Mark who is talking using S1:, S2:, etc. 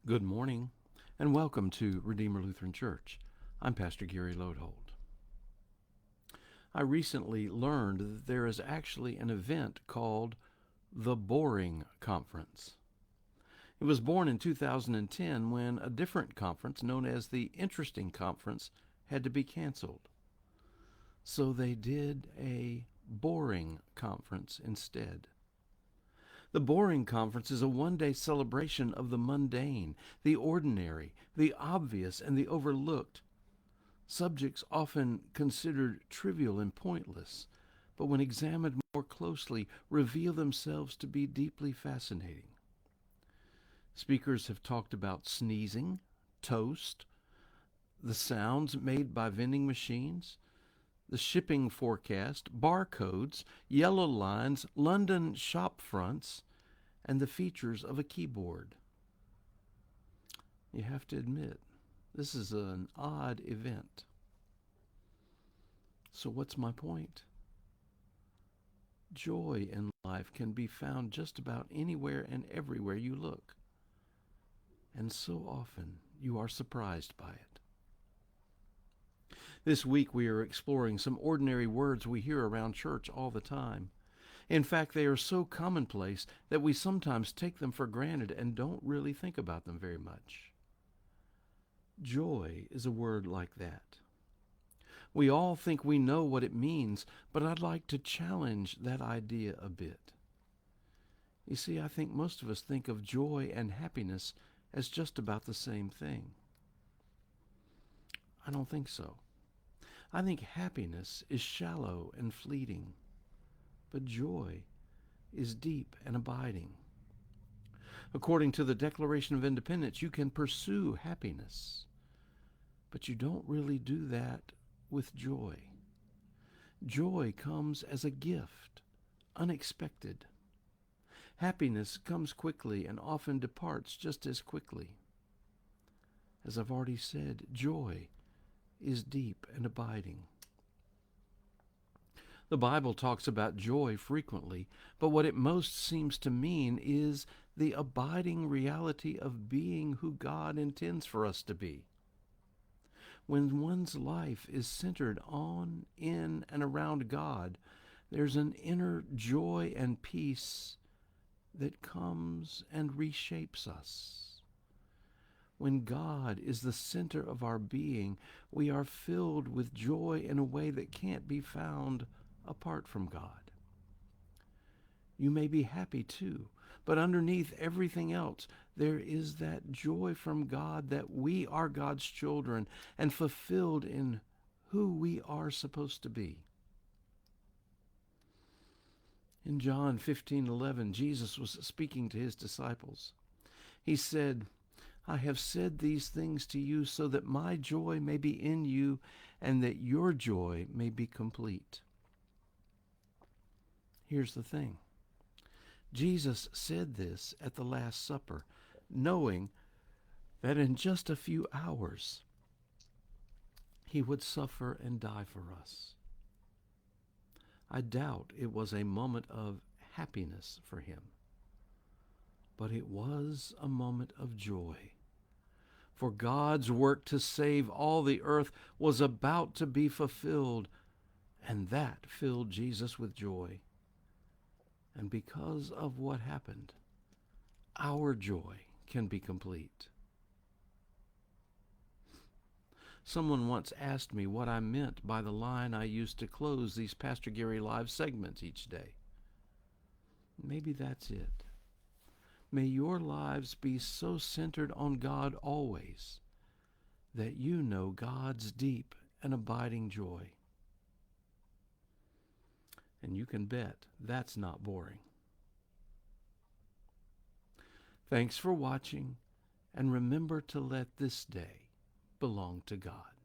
S1: Good morning, and welcome to Redeemer Lutheran Church. I'm Pastor Gary Lodehold. I recently learned that there is actually an event called the Boring Conference. It was born in 2010 when a different conference, known as the Interesting Conference, had to be canceled. So they did a Boring Conference instead. The Boring Conference is a one-day celebration of the mundane, the ordinary, the obvious, and the overlooked. Subjects often considered trivial and pointless, but when examined more closely, reveal themselves to be deeply fascinating. Speakers have talked about sneezing, toast, the sounds made by vending machines, the shipping forecast, barcodes, yellow lines, London shop fronts, and the features of a keyboard. You have to admit, this is an odd event. So what's my point? Joy in life can be found just about anywhere and everywhere you look. And so often you are surprised by it. This week we are exploring some ordinary words we hear around church all the time. In fact, they are so commonplace that we sometimes take them for granted and don't really think about them very much. Joy is a word like that. We all think we know what it means, but I'd like to challenge that idea a bit. You see, I think most of us think of joy and happiness as just about the same thing. I don't think so. I think happiness is shallow and fleeting, but joy is deep and abiding. According to the Declaration of Independence, you can pursue happiness, but you don't really do that with joy. Joy comes as a gift, unexpected. Happiness comes quickly and often departs just as quickly. As I've already said, joy is deep and abiding. The Bible talks about joy frequently, but what it most seems to mean is the abiding reality of being who God intends for us to be. When one's life is centered on, in, and around God, there's an inner joy and peace that comes and reshapes us. When God is the center of our being, we are filled with joy in a way that can't be found apart from God. You may be happy too, but underneath everything else, there is that joy from God that we are God's children and fulfilled in who we are supposed to be. In John 15:11, Jesus was speaking to his disciples. He said, I have said these things to you so that my joy may be in you and that your joy may be complete. Here's the thing. Jesus said this at the Last Supper, knowing that in just a few hours he would suffer and die for us. I doubt it was a moment of happiness for him, but it was a moment of joy. For God's work to save all the earth was about to be fulfilled, and that filled Jesus with joy. And because of what happened, our joy can be complete. Someone once asked me what I meant by the line I used to close these Pastor Gary Live segments each day. Maybe that's it. May your lives be so centered on God always that you know God's deep and abiding joy. And you can bet that's not boring. Thanks for watching, and remember to let this day belong to God.